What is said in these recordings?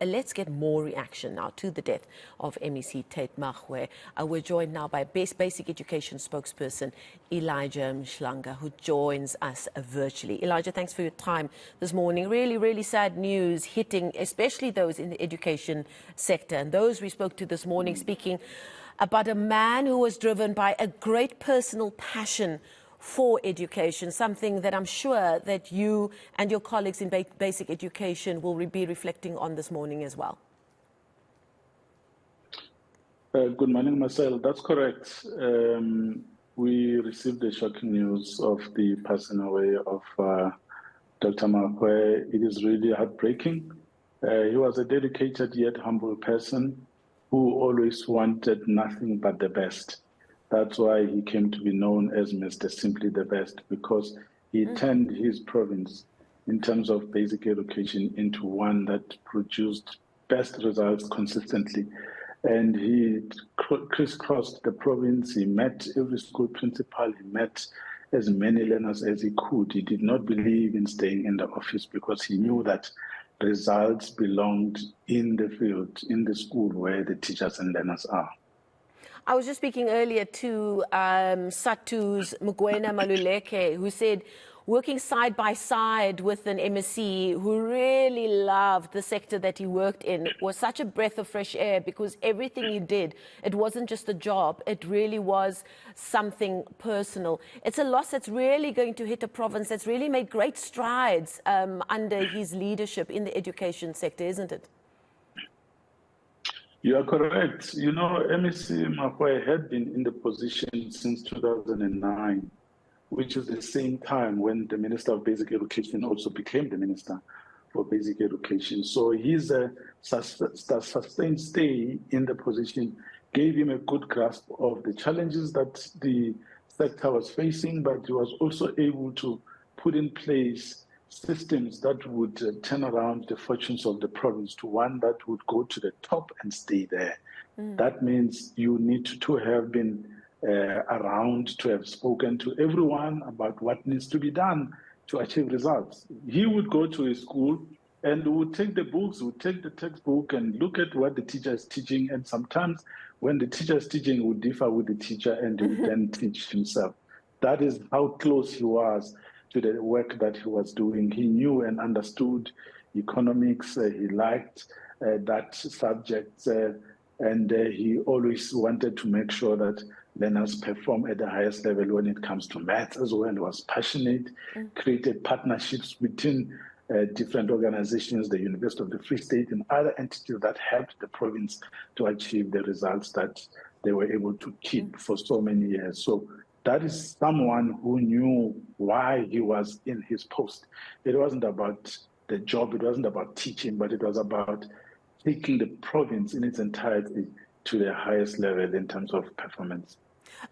let's get more reaction now to the death of MEC Tate Makgoe. We're joined now by Basic Education spokesperson Elijah Mhlanga, who joins us virtually. Elijah, thanks for your time this morning. Really, really sad news hitting especially those in the education sector, and those we spoke to this morning, speaking about a man who was driven by a great personal passion for education, something that I'm sure that you and your colleagues in basic education will be reflecting on this morning as well. Good morning, Marcel. That's correct. We received the shocking news of the passing away of Dr. Makgoe. It is really heartbreaking. He was a dedicated yet humble person who always wanted nothing but the best. That's why he came to be known as Mr. Simply the Best, because he turned his province in terms of basic education into one that produced best results consistently. And he crisscrossed the province. He met every school principal. He met as many learners as he could. He did not believe in staying in the office because he knew that results belonged in the field, in the school where the teachers and learners are. I was just speaking earlier to Satu's Mgwena Maluleke, who said working side by side with an MSc who really loved the sector that he worked in was such a breath of fresh air, because everything he did, it wasn't just a job, it really was something personal. It's a loss that's really going to hit a province that's really made great strides under his leadership in the education sector, isn't it? You are correct. You know, MEC Makgoe had been in the position since 2009, which is the same time when the Minister of Basic Education also became the Minister for Basic Education. So his sustained stay in the position gave him a good grasp of the challenges that the sector was facing, but he was also able to put in place systems that would turn around the fortunes of the province to one that would go to the top and stay there. That means you need to have been around, to have spoken to everyone about what needs to be done to achieve results. He would go to a school and would take the books, would take the textbook and look at what the teacher is teaching. And sometimes when the teacher is teaching, would differ with the teacher and he would then teach himself. That is how close he was to the work that he was doing. He knew and understood economics. He liked that subject, and he always wanted to make sure that learners perform at the highest level when it comes to maths as well. He was passionate, created partnerships between different organizations, the University of the Free State and other entities that helped the province to achieve the results that they were able to keep for so many years. So that is someone who knew why he was in his post. It wasn't about the job, it wasn't about teaching, but it was about taking the province in its entirety to the highest level in terms of performance.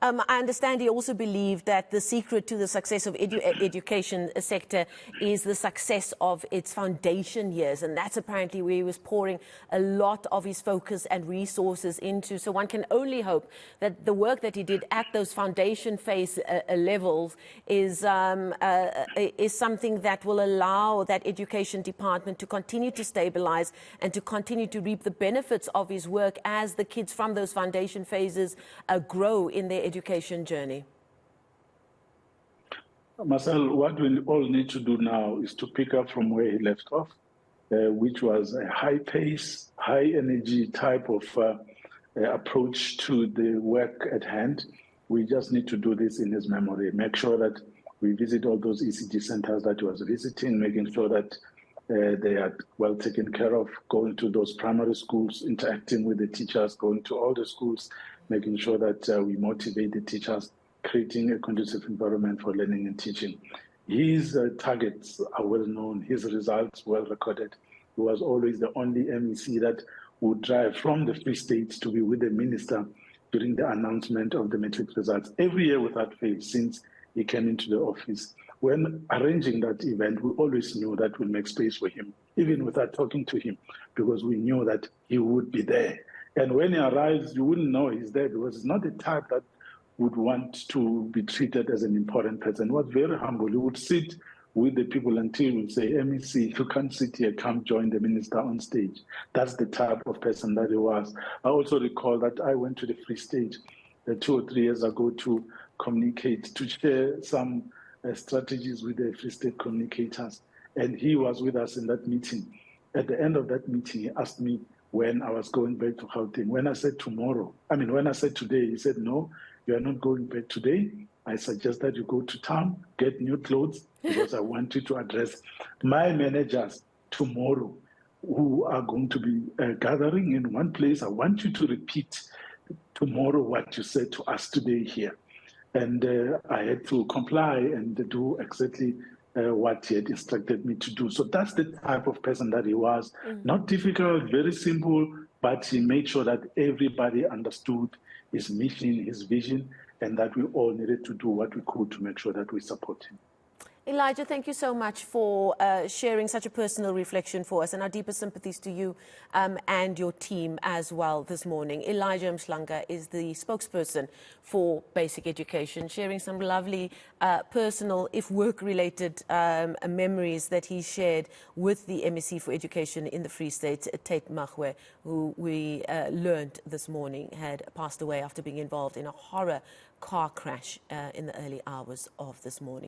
I understand he also believed that the secret to the success of education sector is the success of its foundation years, and that's apparently where he was pouring a lot of his focus and resources into. So one can only hope that the work that he did at those foundation phase levels is something that will allow that education department to continue to stabilize and to continue to reap the benefits of his work as the kids from those foundation phases grow in their education journey. Marcel, what we all need to do now is to pick up from where he left off, which was a high pace, high energy type of approach to the work at hand. We just need to do this in his memory, make sure that we visit all those ECG centers that he was visiting, making sure that they are well taken care of, going to those primary schools, interacting with the teachers, going to all the schools, making sure that we motivate the teachers, creating a conducive environment for learning and teaching. His targets are well known, his results well recorded. He was always the only MEC that would drive from the Free State to be with the minister during the announcement of the matric results every year without fail since he came into the office. When arranging that event, we always knew that we'll make space for him, even without talking to him, because we knew that he would be there. And when he arrives, you wouldn't know he's there because he's not the type that would want to be treated as an important person. He was very humble. He would sit with the people until we say, MEC, you can't sit here, come join the minister on stage. That's the type of person that he was. I also recall that I went to the Free State 2 or 3 years ago to communicate, to share some strategies with the Free State communicators. And he was with us in that meeting. At the end of that meeting, he asked me when I was going back to Gauteng. When I said when I said today, he said, no, you are not going back today. I suggest that you go to town, get new clothes, because I want you to address my managers tomorrow who are going to be gathering in one place. I want you to repeat tomorrow what you said to us today here. And I had to comply and do exactly what he had instructed me to do. So that's the type of person that he was. Not difficult, very simple, but he made sure that everybody understood his mission, his vision, and that we all needed to do what we could to make sure that we support him. Elijah, thank you so much for sharing such a personal reflection for us, and our deepest sympathies to you and your team as well this morning. Elijah Mhlanga is the spokesperson for basic education, sharing some lovely personal, if work-related memories that he shared with the MEC for Education in the Free State, Tate Makgoe, who we learned this morning had passed away after being involved in a horror car crash in the early hours of this morning.